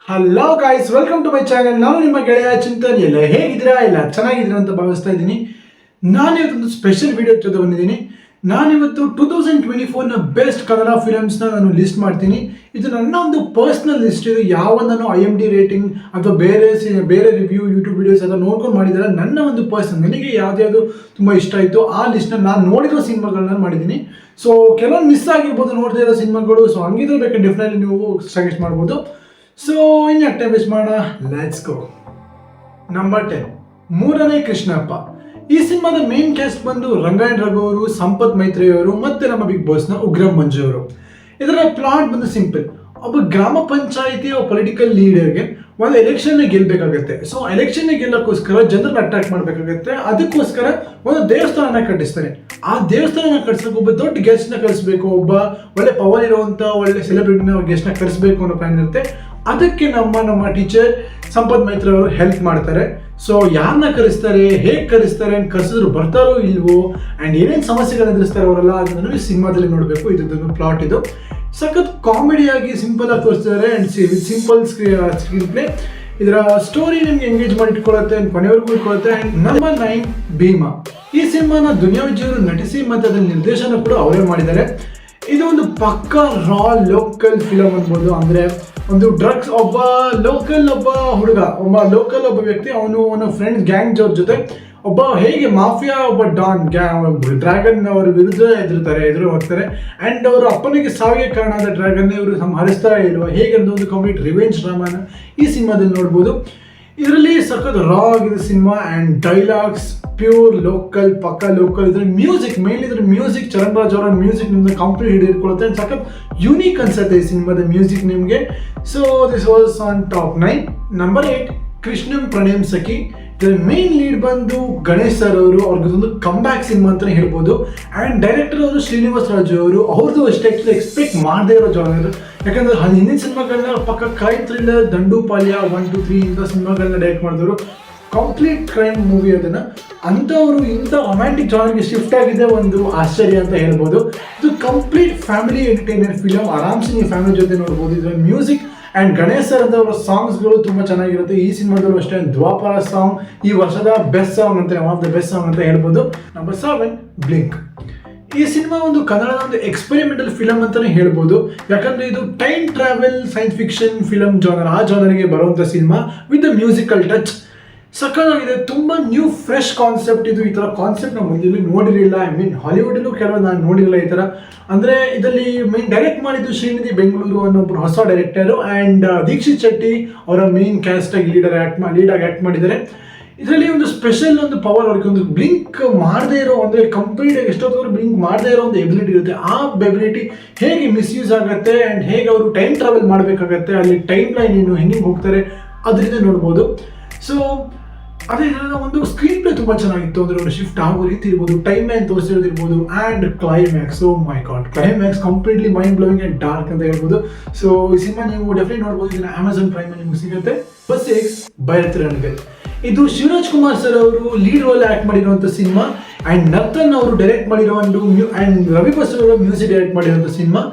Hello guys, welcome to my channel. ನಾನು ನಿಮ್ಮ ಗೆಳೆಯ ಚಿಂತನ್. ಎಲ್ಲ ಹೇಗಿದ್ದೀರಾ? ಎಲ್ಲ ಚೆನ್ನಾಗಿದ್ದೀರಾ ಅಂತ ಭಾವಿಸ್ತಾ ಇದ್ದೀನಿ. ನಾನಿವತ್ತೊಂದು ಸ್ಪೆಷಲ್ ವಿಡಿಯೋ ಜೊತೆ ಬಂದಿದ್ದೀನಿ. ನಾನಿವತ್ತು 2024ನ ಬೆಸ್ಟ್ ಕನ್ನಡ ಫಿಲಮ್ಸ್ನ ನಾನು ಲಿಸ್ಟ್ ಮಾಡ್ತೀನಿ. ಇದು ನನ್ನ ಒಂದು ಪರ್ಸ್ನಲ್ ಲಿಸ್ಟ್. ಇದು ಯಾವ ನಾನು IMD ರೇಟಿಂಗ್ ಅಥವಾ ಬೇರೆ ರಿವ್ಯೂ ಯೂಟ್ಯೂಬ್ ವಿಡಿಯೋಸ್ ಎಲ್ಲ ನೋಡ್ಕೊಂಡು ಮಾಡಿದ್ದಾರೆ. ನನ್ನ ಒಂದು ಪರ್ಸನ್ ನನಗೆ ಯಾವ್ದು ತುಂಬ ಇಷ್ಟ ಆಯಿತು ಆ ಲಿಸ್ಟ್ನ ನಾನು ನೋಡಿರೋ ಸಿನಿಮಾಗಳನ್ನ ಮಾಡಿದ್ದೀನಿ. ಸೊ ಕೆಲವೊಂದು ಮಿಸ್ ಆಗಿರ್ಬೋದು ನೋಡದೇ ಇರೋ ಸಿನಿಮಾಗಳು. ಸೊ ಹಂಗಿದ್ರೆ ಬೇಕಾದ್ರೆ ಡೆಫಿನೆಟ್ಲಿ ನೀವು ಸಜೆಸ್ಟ್ ಮಾಡ್ಬೋದು. ಸೊ ಇನ್ನು ಟೈಮ್ ವೇಸ್ಟ್ ಮಾಡೋಣ, ಲೆಟ್ಸ್ ಗೋ. ನಂಬರ್ 10, ಮೂರನೇ ಕೃಷ್ಣಪ್ಪ. ಈ ಸಿನಿಮಾದ ಮೇನ್ ಕ್ಯಾಸ್ಟ್ ಬಂದು ರಂಗಾಯಣ್ ರಘು ಅವರು, ಸಂಪತ್ ಮೈತ್ರಿ ಅವರು ಮತ್ತೆ ನಮ್ಮ ಬಿಗ್ ಬಾಸ್ನ ಉಗ್ರಂ ಮಂಜು ಅವರು. ಇದರ ಪ್ಲಾಟ್ ಬಂದು ಸಿಂಪಲ್. ಒಬ್ಬ ಗ್ರಾಮ ಪಂಚಾಯಿತಿಯ ಪೊಲಿಟಿಕಲ್ ಲೀಡರ್ಗೆ ಒಂದು ಎಲೆಕ್ಷನ್ ಗೆಲ್ಬೇಕಾಗತ್ತೆ. ಸೊ ಎಲೆಕ್ಷನ್ ಗೆಲ್ಲಕ್ಕೋಸ್ಕರ ಜನರನ್ನ ಅಟ್ರಾಕ್ಟ್ ಮಾಡಬೇಕಾಗತ್ತೆ. ಅದಕ್ಕೋಸ್ಕರ ಒಂದು ದೇವಸ್ಥಾನನ ಕಟ್ಟಿಸ್ತಾರೆ. ಆ ದೇವಸ್ಥಾನನ ಕಟ್ಸಕ್ಕೆ ಒಬ್ಬ ದೊಡ್ಡ ಗೆಸ್ಟ್ನ ಕಳಿಸ್ಬೇಕು, ಒಬ್ಬ ಒಳ್ಳೆ ಪವರ್ ಇರುವಂತ ಒಳ್ಳೆ ಸೆಲೆಬ್ರಿಟಿನ ಗೆಸ್ಟ್ನ ಕಳಿಸ್ಬೇಕು ಅನ್ನೋ ಪ್ಲಾನ್ ಇರುತ್ತೆ. ಅದಕ್ಕೆ ನಮ್ಮ ಟೀಚರ್ ಸಂಪತ್ ಮೈತ್ರಿ ಅವರು ಹೆಲ್ಪ್ ಮಾಡ್ತಾರೆ. ಸೊ ಯಾರನ್ನ ಕರೆಸ್ತಾರೆ, ಹೇಗೆ ಕರೆಸ್ತಾರೆ, ಕರೆಸಿದ್ರು ಬರ್ತಾರೋ ಇಲ್ವೋ, ಆ್ಯಂಡ್ ಏನೇನು ಸಮಸ್ಯೆಗಳು ಎದುರಿಸ್ತಾರೆ ಅವರೆಲ್ಲ, ಅದನ್ನು ಈ ಸಿನಿಮಾದಲ್ಲಿ ನೋಡಬೇಕು. ಇದೊಂದು ಪ್ಲಾಟ್. ಇದು ಸಖತ್ ಕಾಮಿಡಿಯಾಗಿ ಸಿಂಪಲ್ ಆಗಿ ತೋರಿಸ್ತಿದ್ದಾರೆ ಆ್ಯಂಡ್ ಸಿಂಪಲ್ ಸ್ಕ್ರೀನ್ ಪ್ಲೇ. ಇದರ ಸ್ಟೋರಿ ನಿಮ್ಗೆ ಎಂಗೇಜ್ ಮಾಡಿ ಇಟ್ಕೊಳ್ಳುತ್ತೆ, ಕೊನೆವರೆಗೂ ಇಟ್ಕೊಳ್ಳುತ್ತೆ. And number 9, Bima. ಈ ಸಿನಿಮಾನ ದುನಿಯಾ ವಿಜಯ್ ಅವರು ನಟಿಸಿ ಮತ್ತು ಅದರ ನಿರ್ದೇಶನ ಕೂಡ ಅವರೇ ಮಾಡಿದ್ದಾರೆ. ಇದು ಒಂದು ಪಕ್ಕಾ ರಾ ಲೋಕಲ್ ಫಿಲಮ್ ಅನ್ಬೋದು. ಅಂದರೆ ಒಂದು ಡ್ರಗ್ಸ್, ಒಬ್ಬ ಲೋಕಲ್ ವ್ಯಕ್ತಿ, ಅವನ ಫ್ರೆಂಡ್ಸ್ ಗ್ಯಾಂಗ್ ಜೊತೆ ಒಬ್ಬ ಹೇಗೆ ಮಾಫಿಯಾ, ಒಬ್ಬ ಡಾನ್ ಡ್ರ್ಯಾಗನ್ ಅವರ ವಿರುದ್ಧ ಎದುರು ಹೋಗ್ತಾರೆ. ಆ್ಯಂಡ್ ಅವರ ಅಪ್ಪನಿಗೆ ಸಾವಿಗೆ ಕಾರಣ ಆದ ಡ್ರ್ಯಾಗನ್ ಇವರು ಸಂಹರಿಸ್ತಾ ಇಲ್ವ, ಹೇಗೆ ಅಂತ ಒಂದು ಕಂಪ್ಲೀಟ್ ರಿವೆಂಜ್ ಡ್ರಾಮಾನ ಈ ಸಿನಿಮಾದಲ್ಲಿ ನೋಡ್ಬೋದು. ಇದರಲ್ಲಿ ಸಖತ್ ರಾ ಆಗಿದೆ cinema. And dialogues pure local, ಪಕ್ಕಾ ಲೋಕಲ್. ಇದ್ರ ಮ್ಯೂಸಿಕ್, ಮೇನ್ಲಿ ಇದ್ರ ಮ್ಯೂಸಿಕ್, ಚರಣ್ ರಾಜ್ ಅವರ ಮ್ಯೂಸಿಕ್ ನಿಮ್ಗೆ ಕಂಪ್ಲೀಟ್ ಹಿಡಿದಿಟ್ಕೊಳ್ಳುತ್ತೆ. ಸಖತ್ ಯೂನಿಕ್ ಅನ್ಸುತ್ತೆ ಈ ಸಿನಿಮಾದ ಮ್ಯೂಸಿಕ್ ನಿಮಗೆ. So this was on top 9. Number 8, ಕೃಷ್ಣಂ ಪ್ರಣಯಂ ಸಖಿ. ಇದರ ಮೇನ್ ಲೀಡ್ ಬಂದು ಗಣೇಶ್ ಸರ್ ಅವರು. ಅವ್ರಿಗೊಂದು ಕಮ್ ಬ್ಯಾಕ್ ಸಿನಿಮಾ ಅಂತಲೇ ಹೇಳ್ಬೋದು. ಆ್ಯಂಡ್ ಡೈರೆಕ್ಟರ್ ಅವರು ಶ್ರೀನಿವಾಸ್ ರಾಜು ಅವರು. ಅವ್ರದ್ದು ಅಷ್ಟೇ ಎಕ್ಸ್ಪೆಕ್ಟ್ ಮಾಡದೇ ಇರೋ ಜಾನರ್. ಯಾಕಂದ್ರೆ ಹಿಂದಿನ ಸಿನಿಮಾಗಳನ್ನ ಪಕ್ಕ ಕ್ರೈಮ್ ಥ್ರಿಲ್ಲರ್, ದಂಡುಪಾಳ್ಯ 1, 2, 3 ಇಂಥ ಸಿನಿಮಾಗಳನ್ನ ಡೈರೆಕ್ಟ್ ಮಾಡಿದವರು. ಕಂಪ್ಲೀಟ್ ಕ್ರೈಮ್ ಮೂವಿ ಅದನ್ನು. ಅಂಥವರು ಇಂಥ ರೊಮ್ಯಾಂಟಿಕ್ ಜಾನರ್ಗೆ ಶಿಫ್ಟ್ ಆಗಿದೆ ಒಂದು ಆಶ್ಚರ್ಯ ಅಂತ ಹೇಳ್ಬೋದು. ಇದು ಕಂಪ್ಲೀಟ್ ಫ್ಯಾಮಿಲಿ ಎಂಟರ್ಟೈನರ್ ಫಿಲಮ್. ಆರಾಮ್ಸೆ ನೀವು ಫ್ಯಾಮಿಲಿ ಜೊತೆ ನೋಡ್ಬೋದು. ಇದರ ಮ್ಯೂಸಿಕ್ ಆ್ಯಂಡ್ ಗಣೇಶ್ ಸರ್ ಅಂತ ಅವರ ಸಾಂಗ್ಸ್ಗಳು ತುಂಬ ಚೆನ್ನಾಗಿರುತ್ತೆ. ಈ ಸಿನಿಮಾದಲ್ಲೂ ಅಷ್ಟೇ ದ್ವಾಪರ ಸಾಂಗ್ ಈ ವರ್ಷದ ಬೆಸ್ಟ್ ಸಾಂಗ್ ಅಂತ, one of the best song ಅಂತ ಹೇಳ್ಬೋದು. Number 7, blink. ಈ ಸಿನಿಮಾ ಒಂದು ಕನ್ನಡದ ಒಂದು ಎಕ್ಸ್ಪೆರಿಮೆಂಟಲ್ ಫಿಲಮ್ ಅಂತಲೇ ಹೇಳ್ಬೋದು. ಯಾಕಂದರೆ ಇದು time travel science fiction film genre, ಆ ಜಾನರ್ಗೆ ಬರುವಂಥ cinema with the musical touch. ಸಕ್ಕತ್ತಾಗಿದೆ. ತುಂಬ ನ್ಯೂ ಫ್ರೆಶ್ ಕಾನ್ಸೆಪ್ಟ್ ಇದು. ಈ ಥರ ಕಾನ್ಸೆಪ್ಟ್ ನಾವು ಮುಂದೆ ನೋಡಿರಲಿಲ್ಲ. ಹಾಲಿವುಡಲ್ಲೂ ಕೆಲವು ನಾನು ನೋಡಿರಲಿಲ್ಲ ಈ ಥರ. ಅಂದರೆ ಇದರಲ್ಲಿ ಮೇನ್ ಡೈರೆಕ್ಟ್ ಮಾಡಿದ್ದು ಶ್ರೀನಿಧಿ ಬೆಂಗಳೂರು ಅನ್ನೋ ಒಬ್ಬರು ಹೊಸ ಡೈರೆಕ್ಟರು. ಆ್ಯಂಡ್ ದೀಕ್ಷಿತ್ ಶೆಟ್ಟಿ ಅವರ ಮೇನ್ ಕ್ಯಾಸ್ಟಾಗಿ ಲೀಡಾಗಿ ಆ್ಯಕ್ಟ್ ಮಾಡಿದ್ದಾರೆ. ಇದರಲ್ಲಿ ಒಂದು ಸ್ಪೆಷಲ್ ಒಂದು ಪವರ್, ಅವ್ರಿಗೆ ಒಂದು ಬ್ಲಿಂಕ್ ಮಾಡದೇ ಇರೋ, ಅಂದರೆ ಕಂಪ್ಲೀಟ್ ಎಷ್ಟೊತ್ತವರು ಬ್ಲಿಂಕ್ ಮಾಡದೇ ಇರೋ ಒಂದು ಎಬಿಲಿಟಿ ಇರುತ್ತೆ. ಆ ಎಬಿಲಿಟಿ ಹೇಗೆ ಮಿಸ್ಯೂಸ್ ಆಗುತ್ತೆ ಆ್ಯಂಡ್ ಹೇಗೆ ಅವರು ಟೈಮ್ ಟ್ರಾವೆಲ್ ಮಾಡಬೇಕಾಗತ್ತೆ, ಅಲ್ಲಿ ಟೈಮ್ ಲೈನ್ ಏನು, ಹೆಂಗೆ ಹೋಗ್ತಾರೆ, ಅದರಿಂದ ನೋಡ್ಬೋದು. ಸೊ ಅದೇ ಒಂದು ಸ್ಕ್ರೀನ್ ಪ್ಲೇ ತುಂಬ ಚೆನ್ನಾಗಿತ್ತು. ಅಂದರೆ ಒಂದು ಶಿಫ್ಟ್ ಆಗೋ ರೀತಿ ಇರ್ಬೋದು, ಟೈಮ್ ಲೈನ್ ತೋರಿಸಿರೋದಿರ್ಬೋದು. And climax, oh my god, climax completely mind blowing and dark ಅಂತ ಹೇಳ್ಬೋದು. ಸೊ ಈ ಸಿನಿಮಾ ನೀವು ಡೆಫಿನೆಟ್ ನೋಡ್ಬೋದು. ಇದನ್ನು Amazon ಪ್ರೈಮಲ್ಲಿ ನಿಮ್ಗೆ ಸಿಗುತ್ತೆ. ಬಸ್ 6, ಭರತ್ ರಣಗಲ್. ಇದು ಶಿವರಾಜ್ ಕುಮಾರ್ ಸರ್ ಅವರು ಲೀಡ್ ರೋಲ್ ಆ್ಯಕ್ಟ್ ಮಾಡಿರುವಂಥ ಸಿನಿಮಾ. ಆ್ಯಂಡ್ ನರ್ತನ್ ಅವರು ಡೈರೆಕ್ಟ್ ಮಾಡಿರೋ ಒಂದು, ಆ್ಯಂಡ್ ರವಿ ಬಸ್ ಅವರು ಮ್ಯೂಸಿಕ್ ಡೈರೆಕ್ಟ್ ಮಾಡಿರುವಂಥ ಸಿನಿಮಾ.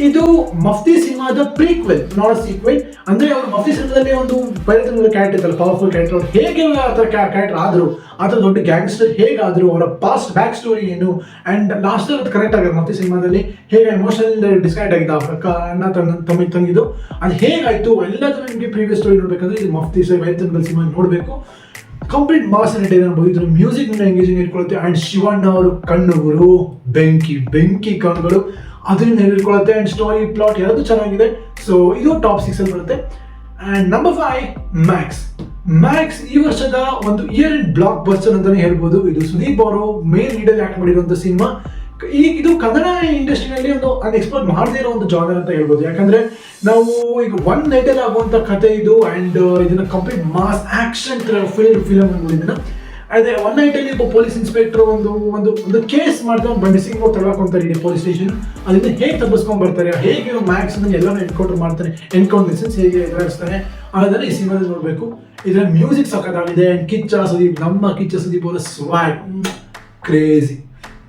ಇದು ಮಫ್ತಿ ಸಿನಿಮಾದ ಪ್ರೀಕ್ವೆಲ್, ನಾಟ್ ಅ ಸೀಕ್ವೆಲ್. ಅಂದರೆ ಅವರು ಮಫ್ತಿ ಸಿನಿಮಾದಲ್ಲಿ ಒಂದು ಭರತ್ ಕ್ಯಾರೆಕ್ಟರ್ ಇತ್ತಲ್ಲ, ಪವರ್ಫುಲ್ ಕ್ಯಾರೆಕ್ಟರ್. ಅವ್ರು ಹೇಗೆ ಆ ಥರ ಕ್ಯಾರೆಕ್ಟರ್ ಆದರು, ಆ ಥರ ದೊಡ್ಡ ಗ್ಯಾಂಗ್ಸ್ಟರ್ ಹೇಗಾದರು, ಅವರ ಪಾಸ್ಟ್ ಬ್ಯಾಕ್ ಸ್ಟೋರಿ ಏನು, ಆ್ಯಂಡ್ ಲಾಸ್ಟಲ್ಲಿ ಅದು ಕನೆಕ್ಟ್ ಆಗಿದೆ. ಮಫ್ತಿ ಸಿನಿಮಾದಲ್ಲಿ ಹೇಗೆ ಎಮೋಷನಲ್ ಡಿಸ್ಕನೆಕ್ಟ್ ಆಗಿದೆ ಆ ಅಣ್ಣ ತಂಗಿದ್ದು, ಅದು ಹೇಗಾಯಿತು ಎಲ್ಲದನ್ನು ನಿಮಗೆ ಪ್ರೀವಿಯಸ್ ಸ್ಟೋರಿ ನೋಡಬೇಕಂದ್ರೆ ಇದು ಮಫ್ತಿ ಭರತ್ ಸಿನಿಮಾ ನೋಡಬೇಕು. ಕಂಪ್ಲೀಟ್ ಮಾಸ್ ಎಂಟರ್ಟೈನರ್ ಅನ್ಬೋದು. ಇದ್ರ ಮ್ಯೂಸಿಕ್ ಎಂಗೇಜಿಂಗ್ ಇಟ್ಕೊಳ್ಳುತ್ತೆ. ಆ್ಯಂಡ್ ಶಿವಣ್ಣ ಅವರು ಕಣ್ಣುಗಳು, ಬೆಂಕಿ ಕಣ್ಣುಗಳು ಅದರಿಂದ ಹಿಡ್ಕೊಳ್ಳುತ್ತೆ. ಆ್ಯಂಡ್ ಸ್ಟೋರಿ, ಪ್ಲಾಟ್ ಎಲ್ಲದೂ ಚೆನ್ನಾಗಿದೆ. ಸೊ ಇದು ಟಾಪ್ 6 ಬರುತ್ತೆ. And number 5, Max. ಈ ವರ್ಷದ ಒಂದು ಇಯರ್ ಎಂಡ್ ಬ್ಲಾಕ್ ಬಸ್ಟರ್ ಅಂತಲೇ ಹೇಳ್ಬೋದು. ಇದು ಸುದೀಪ್ ಅವರು ಮೇನ್ ಲೀಡರ್ ಆ್ಯಕ್ಟ್ ಮಾಡಿರುವಂಥ ಸಿನಿಮಾ. ಇದು ಕನ್ನಡ ಇಂಡಸ್ಟ್ರಿನಲ್ಲಿ ಒಂದು ಅನ್ಎಕ್ಸ್ಪ್ಲೋರ್ ಮಾಡದೇ ಇರೋ ಒಂದು ಜಾನರ್ ಅಂತ ಹೇಳ್ಬೋದು. ಯಾಕಂದರೆ ನಾವು ಈಗ ಒನ್ ನೈಟಲ್ಲಿ ಆಗುವಂಥ ಕಥೆ ಇದು. ಆ್ಯಂಡ್ ಇದನ್ನು ಕಂಪ್ಲೀಟ್ ಮಾಸ್ ಆ್ಯಕ್ಷನ್ ಫಿಲಮ್ ಅನ್ಬೋದು. ಇದನ್ನು ಅದೇ ಒನ್ ನೈಟಲ್ಲಿ ಒಬ್ಬ ಪೊಲೀಸ್ ಇನ್ಸ್ಪೆಕ್ಟರ್ ಒಂದು ಕೇಸ್ ಮಾಡ್ಕೊಂಡು ಬಂಡಿಸಿಂಗ್ ತಗೊಳ್ಕೊಂತಾರೆ ಇಡೀ ಪೊಲೀಸ್ ಸ್ಟೇಷನ್. ಅದರಿಂದ ಹೇಗೆ ತಪ್ಪಿಸ್ಕೊಂಡು ಬರ್ತಾರೆ, ಹೇಗೆ ಮ್ಯಾಕ್ಸ್ ಎಲ್ಲರೂ ಎನ್ಕೌಂಟರ್ ಮಾಡ್ತಾರೆ, ಎನ್ಕೌಂಟರ್ ಹೇಗೆ ಎದುರಿಸ್ತಾನೆ, ಅದನ್ನು ಈ ಸಿನಿಮಾದಲ್ಲಿ ನೋಡಬೇಕು. ಇದರ ಮ್ಯೂಸಿಕ್ ಸಖತ್ತಾಗಿದೆ. ಆ್ಯಂಡ್ ನಮ್ಮ ಕಿಚ್ಚ ಸುದೀಪ್ ಅವರ ಸ್ವಾಗ್ ಕ್ರೇಜಿ.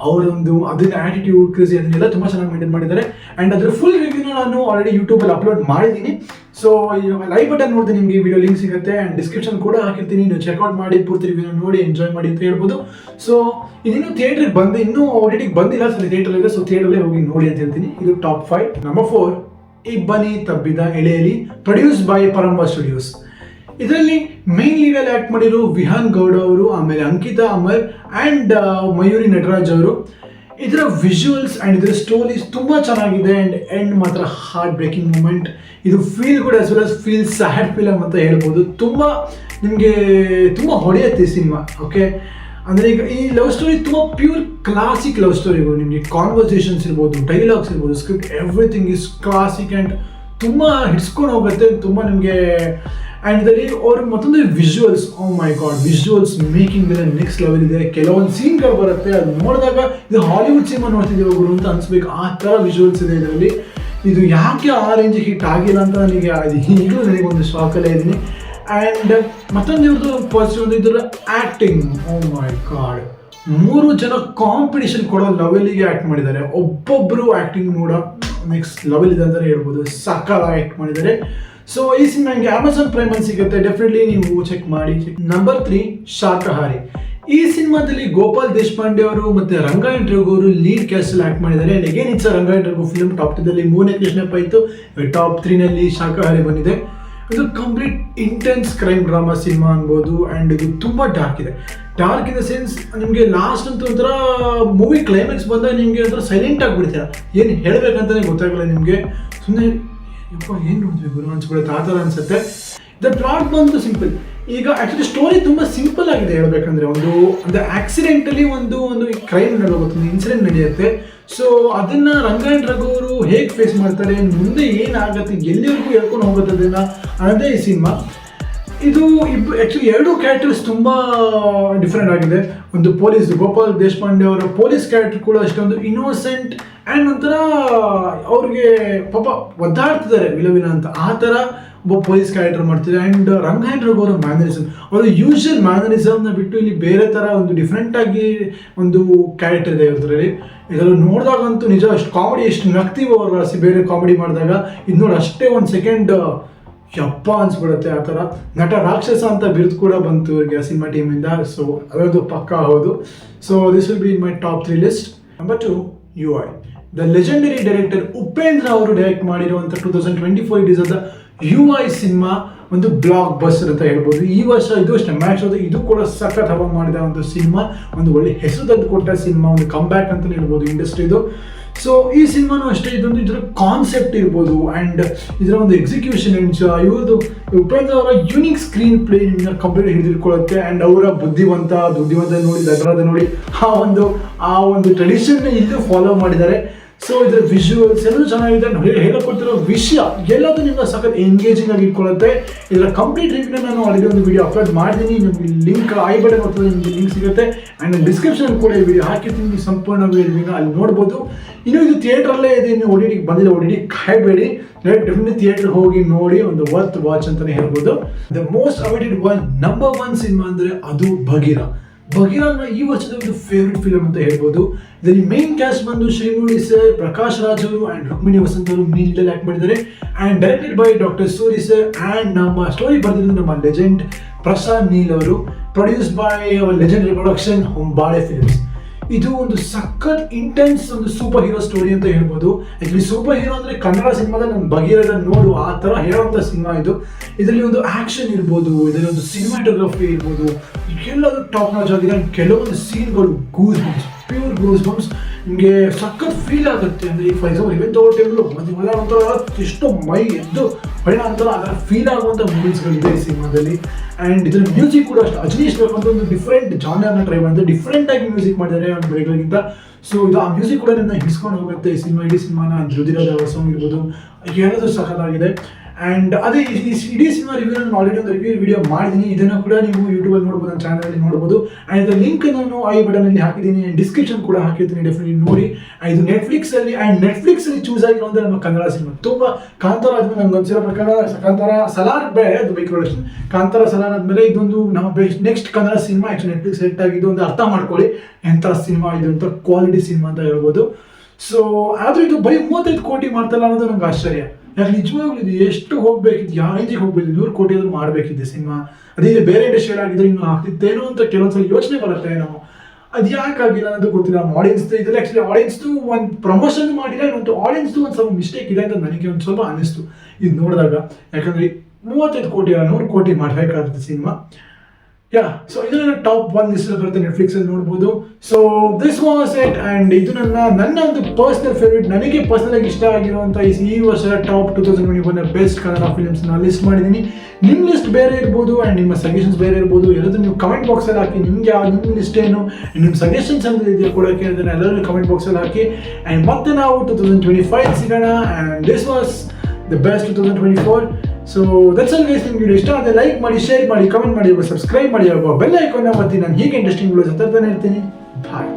ಅವರೊಂದು ಅದನ್ನ ಆಟಿಟ್ಯೂಡ್, ಕ್ರೇಜಿ ಅದನ್ನೆಲ್ಲ ತುಂಬ ಚೆನ್ನಾಗಿ ಮೇಂಟೈನ್ ಮಾಡಿದ್ದಾರೆ. ಆ್ಯಂಡ್ ಅದರ ಫುಲ್ ರಿವ್ಯೂನ ನಾನು ಆಲ್ರೆಡಿ ಯೂಟ್ಯೂಬಲ್ಲಿ ಅಪ್ಲೋಡ್ ಮಾಡಿದ್ದೀನಿ. ಸೊ ಲೈವ್ ಬಟನ್ ನೋಡಿದ್ರೆ ನಿಮಗೆ ಈ ವಿಡಿಯೋ ಲಿಂಕ್ ಸಿಗುತ್ತೆ ಆ್ಯಂಡ್ ಡಿಸ್ಕ್ರಿಪ್ಷನ್ ಕೂಡ ಹಾಕಿರ್ತೀನಿ, ನೀವು ಚೆಕ್ಔಟ್ ಮಾಡಿ ಪೂರ್ತಿ ರಿವ್ಯೂ ನೋಡಿ ಎಂಜಾಯ್ ಮಾಡಿ ಅಂತ ಹೇಳ್ಬೋದು. ಸೊ ಇನ್ನೂ ಥಿಯೇಟ್ರಿಗೆ ಬಂದು ಇನ್ನೂ ಓಟಿಟಿಗೆ ಬಂದಿಲ್ಲ, ಸೊ ಥಿಯೇಟರ್ ಇದೆ, ಸೊ ಥಿಯೇಟರ್ಗೆ ಹೋಗಿ ನೋಡಿ ಅಂತ ಹೇಳ್ತೀನಿ. ಇದು top 5. Number 4 Ibbani Tabbida Eleyali, produce by Paramvah studios. ಇದರಲ್ಲಿ ಮೇನ್ ಲೀಡಲ್ಲಿ ಆ್ಯಕ್ಟ್ ಮಾಡಿರೋ ವಿಹಾನ್ ಗೌಡ ಅವರು, ಆಮೇಲೆ ಅಂಕಿತಾ ಅಮರ್ ಆ್ಯಂಡ್ ಮಯೂರಿ ನಟರಾಜ್ ಅವರು. ಇದರ ವಿಜುವಲ್ಸ್ ಆ್ಯಂಡ್ ಇದರ ಸ್ಟೋರೀಸ್ ತುಂಬ ಚೆನ್ನಾಗಿದೆ ಆ್ಯಂಡ್ ಎಂಡ್ ಮಾತ್ರ ಹಾರ್ಟ್ ಬ್ರೇಕಿಂಗ್ ಮೂಮೆಂಟ್. ಇದು feel good as well as feel sad film ಅಂತ ಹೇಳ್ಬೋದು. ತುಂಬ ನಿಮಗೆ ತುಂಬ ಹೊಡೆಯುತ್ತೆ ಈ ಸಿನಿಮಾ. ಓಕೆ, ಅಂದರೆ ಈಗ ಈ ಲವ್ ಸ್ಟೋರಿ ತುಂಬ ಪ್ಯೂರ್ ಕ್ಲಾಸಿಕ್ ಲವ್ ಸ್ಟೋರಿಗಳು. ನಿಮಗೆ ಕಾನ್ವರ್ಸೇಷನ್ಸ್ ಇರ್ಬೋದು, ಡೈಲಾಗ್ಸ್ ಇರ್ಬೋದು, script everything is classic and ತುಂಬ ಹಿಡ್ಸ್ಕೊಂಡು ಹೋಗುತ್ತೆ. ತುಂಬ ನಿಮಗೆ ಆ್ಯಂಡ್ ಇದರಲ್ಲಿ ಅವ್ರ ಮತ್ತೊಂದು visuals, O my god, visuals making ಇದೆ ನೆಕ್ಸ್ಟ್ ಲೆವೆಲ್ ಇದೆ. ಕೆಲವೊಂದು ಸೀನ್ಗಳು ಬರುತ್ತೆ, ಅದು ನೋಡಿದಾಗ ಇದು ಹಾಲಿವುಡ್ ಸಿನಿಮಾ ನೋಡ್ತಿದ್ದೀವಿ ಒಬ್ಬರು ಅಂತ ಅನ್ಸ್ಬೇಕು, ಆ ಥರ ವಿಜುವಲ್ಸ್ ಇದೆ ಇದರಲ್ಲಿ. ಇದು ಯಾಕೆ ಆ ರೇಂಜಿಗೆ ಹಿಟ್ ಆಗಿಲ್ಲ ಅಂತ ನನಗೆ ಅದು ಈಗಲೂ ನನಗೊಂದು ಶಾಕಲ್ಲೇ ಇದ್ದೀನಿ. ಆ್ಯಂಡ್ ಮತ್ತೊಂದು ಇವ್ರದ್ದು ಪಾಸಿಟಿವ್ ಒಂದು ಇದರ ಆ್ಯಕ್ಟಿಂಗ್, ಓ ಮೈ ಗಾಡ್, 3 ಜನ ಕಾಂಪಿಟೇಷನ್ ಕೊಡೋ ಲೆವೆಲಿಗೆ ಆ್ಯಕ್ಟ್ ಮಾಡಿದ್ದಾರೆ. ಒಬ್ಬೊಬ್ಬರು ಆ್ಯಕ್ಟಿಂಗ್ ನೋಡೋ ನೆಕ್ಸ್ಟ್ ಲೆವೆಲ್ ಇದೆ ಅಂತಲೇ ಹೇಳ್ಬೋದು, ಸಕ್ಕತ್ತಾಗಿ ಆ್ಯಕ್ಟ್ ಮಾಡಿದ್ದಾರೆ. ಸೊ ಈ ಸಿನಿಮಾ ನಿಮಗೆ ಅಮೆಝಾನ್ ಪ್ರೈಮಲ್ಲಿ ಸಿಗುತ್ತೆ, ಡೆಫಿನೆಟ್ಲಿ ನೀವು ಚೆಕ್ ಮಾಡಿ. ನಂಬರ್ 3 ಶಾಕಾಹಾರಿ. ಈ ಸಿನಿಮಾದಲ್ಲಿ ಗೋಪಾಲ್ ದೇಶಪಾಂಡೆ ಅವರು ಮತ್ತು ರಂಗಾಯಣ್ ರಘು ಅವರು ಲೀಡ್ ಕ್ಯಾಸ್ಟಲ್ಲಿ ಆ್ಯಕ್ಟ್ ಮಾಡಿದ್ದಾರೆ. Again it's Rangayana Raghu film. Top 2ದಲ್ಲಿ ಮೂರನೇ ಕೃಷ್ಣಪ್ಪ ಇತ್ತು, ಟಾಪ್ 3ನಲ್ಲಿ ಶಾಕಾಹಾರಿ ಬಂದಿದೆ. ಇದು complete intense crime drama cinema ಅನ್ಬೋದು. ಆ್ಯಂಡ್ ಇದು ತುಂಬ ಡಾರ್ಕ್ ಇದೆ. ಡಾರ್ಕ್ ಇನ್ ದ ಸೆನ್ಸ್ ನಿಮಗೆ ಲಾಸ್ಟ್ ಅಂತೂ ಒಂಥರ ಮೂವಿ ಕ್ಲೈಮ್ಯಾಕ್ಸ್ ಬಂದಾಗ ನಿಮಗೆ ಒಂಥರ ಸೈಲೆಂಟ್ ಆಗಿಬಿಡ್ತೀರ, ಏನು ಹೇಳಬೇಕಂತಲೇ ಗೊತ್ತಾಗಲ್ಲ ನಿಮಗೆ. ಸುಮ್ಮನೆ ಯಪ್ಪ ಏನು ನೋಡಿದ್ವಿ ಗುರು ಅನ್ಸ್ಬಿಡುತ್ತೆ, ಆ ಥರ ಅನಿಸುತ್ತೆ. ದ ಪ್ಲಾಟ್ ಬಂದು ಸಿಂಪಲ್. ಈಗ ಆ್ಯಕ್ಚುಲಿ ಸ್ಟೋರಿ ತುಂಬ ಸಿಂಪಲ್ ಆಗಿದೆ ಹೇಳಬೇಕಂದ್ರೆ. ಒಂದು ಆಕ್ಸಿಡೆಂಟಲ್ಲಿ ಒಂದು ಕ್ರೈಮ್ ನಡೆಯೋಗುತ್ತೆ, ಒಂದು ಇನ್ಸಿಡೆಂಟ್ ನಡೆಯುತ್ತೆ. ಸೊ ಅದನ್ನು ರಂಗಾಯಣ್ ರಘು ಅವರು ಹೇಗೆ ಫೇಸ್ ಮಾಡ್ತಾರೆ, ಮುಂದೆ ಏನಾಗುತ್ತೆ, ಎಲ್ಲಿವರೆಗೂ ಹೇಳ್ಕೊಂಡು ಹೋಗುತ್ತೆ ಅದನ್ನು ಅನ್ನೋದೇ ಈ ಸಿನಿಮಾ. ಇದು ಆ್ಯಕ್ಚುಲಿ 2 ಕ್ಯಾರೆಕ್ಟರ್ಸ್ ತುಂಬ ಡಿಫ್ರೆಂಟ್ ಆಗಿದೆ. ಒಂದು ಪೊಲೀಸ್, ಗೋಪಾಲ್ ದೇಶಪಾಂಡೆ ಅವರ ಪೊಲೀಸ್ ಕ್ಯಾರೆಕ್ಟರ್ ಕೂಡ ಅಷ್ಟೊಂದು ಇನ್ನೋಸೆಂಟ್ ಆ್ಯಂಡ್ ಒಂಥರ ಅವ್ರಿಗೆ ಪಾಪ ಒದ್ದಾಡ್ತಿದ್ದಾರೆ ವಿಲವಿಲ ಅಂತ, ಆ ಥರ ಒಬ್ಬ ಪೊಲೀಸ್ ಕ್ಯಾರೆಕ್ಟರ್ ಮಾಡ್ತಿದ್ದಾರೆ. ಆ್ಯಂಡ್ ರಂಗಾಯಣ್ ರಘು ಅವರ ಮ್ಯಾನರಿಸಮ್, ಅವರ ಯೂಶುವಲ್ ಮ್ಯಾನರಿಸಮ್ನ ಬಿಟ್ಟು ಇಲ್ಲಿ ಬೇರೆ ಥರ ಒಂದು ಡಿಫ್ರೆಂಟಾಗಿ ಒಂದು ಕ್ಯಾರೆಕ್ಟರ್ ಇದೆ ಇವ್ರದ್ರಲ್ಲಿ. ಇದರಲ್ಲಿ ನೋಡಿದಾಗಂತೂ ನಿಜ ಅಷ್ಟು ಕಾಮಿಡಿ, ಎಷ್ಟು ನಗ್ತೀವಿ ಅವರು ಬೇರೆ ಕಾಮಿಡಿ ಮಾಡಿದಾಗ, ಇದು ನೋಡಿ ಅಷ್ಟೇ ಒಂದು ಸೆಕೆಂಡ್ ಯಪ್ಪ ಅನ್ಸ್ಬಿಡುತ್ತೆ. ಆ ಥರ ನಟ ರಾಕ್ಷಸ ಅಂತ ಬಿರುದು ಕೂಡ ಬಂತು ಇವರಿಗೆ ಸಿನಿಮಾ ಟೀಮಿಂದ. ಸೊ ಅದರದ್ದು ಪಕ್ಕ ಹೌದು. So this will be in my top 3 list. Number 2 UI. The legendary director Upendra ಅವರು ಡೈರೆಕ್ಟ್ ಮಾಡಿರುವಂಥ 2024 it is the UI cinema. ಒಂದು ಬ್ಲಾಕ್ ಬಸ್ಟರ್ ಅಂತ ಹೇಳ್ಬೋದು. ಈ ವರ್ಷ ಇದು ಅಷ್ಟೇ ಮ್ಯಾಚ್ ಅದು, ಇದು ಕೂಡ ಸಖತ್ ಹವಾ ಮಾಡಿದ ಒಂದು ಸಿನಿಮಾ, ಒಂದು ಒಳ್ಳೆ ಹೆಸರು ತಂದು ಕೊಟ್ಟ ಸಿನಿಮಾ, ಒಂದು ಕಮ್ ಬ್ಯಾಕ್ ಅಂತಲೇ ಹೇಳ್ಬೋದು ಇಂಡಸ್ಟ್ರಿದು. ಸೊ ಈ ಸಿನಿಮಾನು ಅಷ್ಟೇ, ಇದರ ಕಾನ್ಸೆಪ್ಟ್ ಇರ್ಬೋದು ಆ್ಯಂಡ್ ಇದರ ಒಂದು ಎಕ್ಸಿಕ್ಯೂಷನ್ ಇವ್ರದ್ದು ಉಪೇಂದ್ರ ಅವರ ಯೂನಿಕ್ ಸ್ಕ್ರೀನ್ ಪ್ಲೇ ನಿಮ್ಮನ್ನ ಕಂಪ್ಲೀಟ್ ಹಿಡಿದಿಟ್ಕೊಳ್ಳುತ್ತೆ. ಆ್ಯಂಡ್ ಅವರ ಬುದ್ಧಿವಂತ ನೋಡಿ ದಡ್ರಾದ ನೋಡಿ ಆ ಒಂದು ಟ್ರೆಡಿಷನ್ನ ಇಲ್ಲೂ ಫಾಲೋ ಮಾಡಿದ್ದಾರೆ. ಸೊ ಇದರ ವಿಜುವಲ್ಸ್ ಎಲ್ಲರೂ ಚೆನ್ನಾಗಿದೆ. ಹೇಳಿಕೊಡ್ತಿರೋ ವಿಷಯ ಎಲ್ಲದೂ ನಿಮ್ಗೆ ಸಖತ್ ಎಂಗೇಜಿಂಗ್ ಆಗಿ ಇಟ್ಕೊಳ್ಳುತ್ತೆ. ಇದರ ಕಂಪ್ಲೀಟ್ ರಿವ್ಯೂ ನಾನು ಆಲ್ರೆಡಿ ಒಂದು ವಿಡಿಯೋ ಅಪ್ಲೋಡ್ ಮಾಡಿದ್ದೀನಿ. ನಿಮಗೆ ಲಿಂಕ್ ಐ ಬಟನ್ ಹೋಗ್ತದೆ, ನಿಮಗೆ ಲಿಂಕ್ ಸಿಗುತ್ತೆ. ಆ್ಯಂಡ್ ಡಿಸ್ಕ್ರಿಪ್ಷನ್ ಕೂಡ ಈ ವಿಡಿಯೋ ಹಾಕಿರ್ತೀನಿ, ಸಂಪೂರ್ಣ ವಿಡಿಯೋನ ಅಲ್ಲಿ ನೋಡ್ಬೋದು. ಇನ್ನು ಇದು ಥಿಯೇಟ್ರಲ್ಲೇ ಇದೆ, ಇನ್ನು OTT ಬಂದಿಲ್ಲ, OTT ಕಾಯಬೇಡಿ, ಡೆಫಿನೆಟ್ಲಿ ಥಿಯೇಟರ್ ಹೋಗಿ ನೋಡಿ, ಒಂದು ವರ್ತ್ ವಾಚ್ ಅಂತಲೇ ಹೇಳ್ಬೋದು. The most awaited number 1 cinema ಅಂದರೆ ಅದು ಬಗೀರ. ಬಗೀರನ ಈ ವರ್ಷದ ಒಂದು ಫೇವ್ರೆಟ್ ಫಿಲಮ್ ಅಂತ ಹೇಳ್ಬೋದು. ಇದರಲ್ಲಿ ಮೇನ್ ಕ್ಯಾಸ್ಟ್ ಬಂದು ಶ್ರೀಮುರಳಿ ಸರ್, ಪ್ರಕಾಶ್ ರಾಜ್ ಅವರು ಆ್ಯಂಡ್ ರುಕ್ಮಿಣಿ ವಸಂತ್ ಅವರು ಮೇನ್ ಲೀಡಲ್ಲಿ ಆ್ಯಕ್ಟ್ ಮಾಡಿದ್ದಾರೆ. And directed by doctor Suri sir. And ನಮ್ಮ ಸ್ಟೋರಿ ಬರೆದಿದ್ದು ನಮ್ಮ ಲೆಜೆಂಡ್ ಪ್ರಸಾದ್ ನೀಲ್ ಅವರು. Produce by our legendary production Hombale films. ಇದು ಒಂದು ಸಖತ್ ಇಂಟೆನ್ಸ್ ಒಂದು ಸೂಪರ್ ಹೀರೋ ಸ್ಟೋರಿ ಅಂತ ಹೇಳ್ಬೋದು. ಆ್ಯಕ್ಚುಲಿ ಸೂಪರ್ ಹೀರೋ ಅಂದರೆ ಕನ್ನಡ ಸಿನಿಮಾದಲ್ಲಿ ನಮ್ಮ ಬಗೀರದ ನೋಡು ಆ ಥರ ಹೇಳೋವಂಥ ಸಿನಿಮಾ ಇದು. ಇದರಲ್ಲಿ ಒಂದು ಆ್ಯಕ್ಷನ್ ಇರ್ಬೋದು, ಇದರಲ್ಲಿ ಒಂದು ಸಿನಿಮಾಟೋಗ್ರಫಿ ಇರ್ಬೋದು, ಎಲ್ಲದು ಟಾಪ್ ನಾಚ್ ಆಗಿದೆ. ಕೆಲವೊಂದು ಸೀನ್ಗಳು goose bumps, pure goose bumps, ನಿಮಗೆ ಸಖತ್ ಫೀಲ್ ಆಗುತ್ತೆ. ಅಂದರೆ ಫಾರ್ ಎಕ್ಸಾಂಪಲ್ ಇವನ್ ತಗೋ ಟೈಮ್ಲು ಮದುವೆ ಒಂಥರ ಎಷ್ಟು ಮೈ ಎದ್ದು ಹೊಳೆ ಅಂತಾರ ಅದರ ಫೀಲ್ ಆಗುವಂಥ ಮೂವೀಸ್ಗಳಿದೆ ಈ ಸಿನಿಮಾದಲ್ಲಿ. ಆ್ಯಂಡ್ ಇದ್ರ ಮ್ಯೂಸಿಕ್ ಕೂಡ ಅಷ್ಟು ಅಜನೀಶ್ ಅಂತ ಒಂದು ಡಿಫ್ರೆಂಟ್ ಜಾನರ್ನ ಟ್ರೈ ಮಾಡಿದ್ರೆ ಡಿಫ್ರೆಂಟಾಗಿ ಮ್ಯೂಸಿಕ್ ಮಾಡಿದ್ದಾರೆ ಒಂದು ಬೆಳೆಗಳಿಗಿಂತ. ಸೊ ಇದು ಆ ಮ್ಯೂಸಿಕ್ ಕೂಡ ನನ್ನ ಹಿಡ್ಸ್ಕೊಂಡು ಹೋಗುತ್ತೆ ಈ ಸಿನಿಮಾ. ಇಡೀ ಸಿನಿಮಾನ ಧೃತಿರಾಜ ಸಾಂಗ್ ಇರ್ಬೋದು, ಹೇಳೋದು ಸಖತ್ತಾಗಿದೆ. ಆ್ಯಂಡ್ ಅದೇ ಇಡೀ ಸಿನಿಮಾ ರಿವ್ಯೂ ನಾನು ಆಲ್ರೆಡಿ ಒಂದು ರಿವ್ಯೂ ವಿಡಿಯೋ ಮಾಡಿದ್ದೀನಿ, ಇದನ್ನು ಕೂಡ ನೀವು ಯೂಟ್ಯೂಬಲ್ಲಿ ನೋಡ್ಬೋದು, ನನ್ನ ಚಾನಲಲ್ಲಿ ನೋಡ್ಬೋದು. ಆ್ಯಂಡ್ ಇದರ ಲಿಂಕ್ ನಾನು ಐ ಬಟನಲ್ಲಿ ಹಾಕಿದ್ದೀನಿ, ಡಿಸ್ಕ್ರಿಪ್ಷನ್ ಕೂಡ ಹಾಕಿರ್ತೀನಿ, ಡೆಫಿನೆಟ್ಲಿ ನೋಡಿ. ಇದು ನೆಟ್ಫ್ಲಿಕ್ಸಲ್ಲಿ ಆ್ಯಂಡ್ ನೆಟ್ಫ್ಲಿಕ್ಸಲ್ಲಿ ಚೂಸ್ ಆಗಿರೋ ಅಂದರೆ ನಮ್ಮ ಕನ್ನಡ ಸಿನಿಮಾ ತುಂಬ ಕಾಂತಾರ ಆದಮೇಲೆ ನಂಗೆ ಅನ್ಸಿರೋ ಪ್ರಕಾರ ಕಾಂತಾರ ಸಲಾರ್ ಬೇರೆ, ಅದು ಬೈಕ್ ಪ್ರೊಡಕ್ಷನ್. ಕಾಂತಾರ ಸಲಾರ್ ಆದಮೇಲೆ ಇದೊಂದು ನಮ್ಮ next Kannada cinema actually Netflix set ಆಗಿದ್ದು. ಒಂದು ಅರ್ಥ ಮಾಡ್ಕೊಳ್ಳಿ ಎಂಥ ಸಿನಿಮಾ ಇದು ಅಂತ, ಕ್ವಾಲಿಟಿ ಸಿನಿಮಾ ಅಂತ ಹೇಳ್ಬೋದು. ಸೊ ಆದರೂ ಇದು ಬರೀ 35 ಕೋಟಿ ಮಾಡ್ತಲ್ಲ ಅನ್ನೋದು ನಂಗೆ ಆಶ್ಚರ್ಯ. ಯಾಕೆ ನಿಜವಾಗ್ಲೂ ಇದು ಎಷ್ಟು ಹೋಗ್ಬೇಕಿದ್ದು, ಯಾವ ರೇಂಜಿಗೆ ಹೋಗ್ಬೇಕು, 100 ಕೋಟಿ ಆದ್ರೂ ಮಾಡಬೇಕಿದೆ ಸಿನಿಮಾ. ಅದೇ ಬೇರೆ ಇಂಡಸ್ಟ್ರಿಯಲ್ ಆಗಿದ್ರೆ ಇನ್ನೂ ಆಗ್ತಿತ್ತೇನೋ ಅಂತ ಕೆಲವೊಂದ್ಸಲ ಯೋಚನೆ ಬರುತ್ತೆ. ನಾವು ಅದು ಯಾಕಾಗಿಲ್ಲ ಅನ್ನೋದು ಗೊತ್ತಿಲ್ಲ. ನಮ್ಮ ಆಡಿಯನ್ಸ್ ಇದೆಲ್ಲ ಆ್ಯಕ್ಚುಲಿ ಆಡಿಯನ್ಸ್ದು ಒಂದು ಪ್ರಮೋಷನ್ ಮಾಡಿಲ್ಲ, ಇನ್ನೊಂದು ಆಡಿಯನ್ಸ್ದು ಒಂದು ಸ್ವಲ್ಪ ಮಿಸ್ಟೇಕ್ ಇದೆ ಅಂತ ನನಗೆ ಒಂದು ಸ್ವಲ್ಪ ಅನ್ನಿಸ್ತು ಇದು ನೋಡಿದಾಗ. ಯಾಕಂದರೆ 35 ಕೋಟಿ 100 ಕೋಟಿ ಮಾಡಬೇಕಾಗುತ್ತೆ ಸಿನಿಮಾ. ಸೊ ಇದು ನನ್ನ ಟಾಪ್ 1 ಲಿಸ್ಟ್ ಬರುತ್ತೆ, ನೆಟ್ಫ್ಲಿಕ್ಸಲ್ಲಿ ನೋಡ್ಬೋದು. So this was it. And ಇದು ನನ್ನ ಒಂದು ಪರ್ಸ್ನಲ್ ಫೇವ್ರೇಟ್, ನನಗೆ ಪರ್ಸ್ನಲಾಗಿ ಇಷ್ಟ ಆಗಿರುವಂಥ ಈ ವರ್ಷದ ಟಾಪ್ 2021 ಬೆಸ್ಟ್ ಕನ್ನಡ ಫಿಲ್ಮ್ಸ್ನ ಲಿಸ್ಟ್ ಮಾಡಿದ್ದೀನಿ. ನಿಮ್ಮ ಲಿಸ್ಟ್ ಬೇರೆ ಇರ್ಬೋದು ಆ್ಯಂಡ್ ನಿಮ್ಮ ಸಜೆಷನ್ಸ್ ಬೇರೆ ಇರ್ಬೋದು. ಎಲ್ಲರೂ ನೀವು ಕಮೆಂಟ್ ಬಾಕ್ಸಲ್ಲಿ ಹಾಕಿ, ನಿಮ್ಗೆ ನಿಮ್ಮ ಲಿಸ್ಟ್ ಏನು, ನಿಮ್ಮ ಸಜೆಷನ್ಸ್ ಅಂತ ಇದೆಯಾ ಕೊಡೋಕ್ಕೆ, ಅದನ್ನು ಎಲ್ಲರೂ ಕಮೆಂಟ್ ಬಾಕ್ಸಲ್ಲಿ ಹಾಕಿ. ಆ್ಯಂಡ್ ಮತ್ತೆ ನಾವು 2025 ಸಿಗೋಣ. And this was the best 2024. So that's all guys. ನಿಮ್ಗೆ ಇಷ್ಟ ಆದರೆ ಲೈಕ್ ಮಾಡಿ, ಶೇರ್ ಮಾಡಿ, ಕಮೆಂಟ್ ಮಾಡಿ, ಸಬ್ಸ್ಕ್ರೈಬ್ ಮಾಡಿ, ಬೆಲ್ ಐಕಾನ್ನ ಒತ್ತಿ. ನಾನು ಹೀಗೆ ಇಂಟ್ರೆಸ್ಟಿಂಗ್ ವಿಡಿಯೋಸ್ ತರ್ತಾನೆ ಇರ್ತೀನಿ. ಬಾಯ್.